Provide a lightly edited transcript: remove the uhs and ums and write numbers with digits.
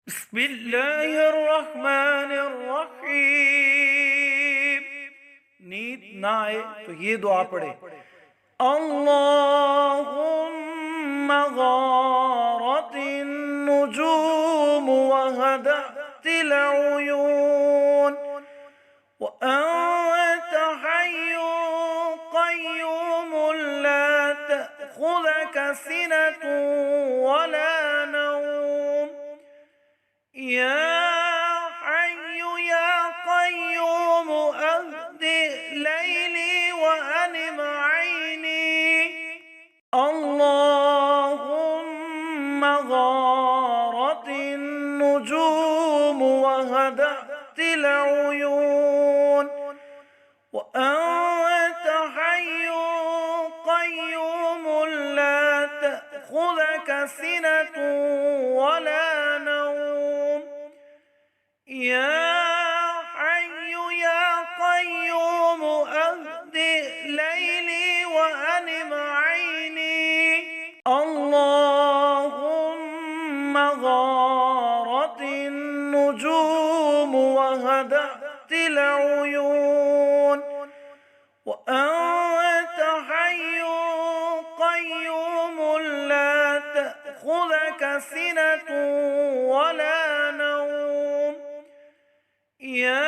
بسم الله الرحمن الرحیم. नींद ना आए तो ये दुआ पढ़े। اللهم غارت النجوم وهدأت العيون وأنت حي قيوم لا تأخذك سنة ولا نوم. يا حي يا قيوم أهدئ ليلي وأنم عيني. اللهم غارت النجوم وهدأت العيون وأنت حي قيوم لا تأخذك سنة ولا نوم. يا حي يا قيوم أهدئ ليلي وأنم عيني. اللهم غارت النجوم وهدأت العيون وأنت حي قيوم لا تأخذك سنة ولا نوم. يا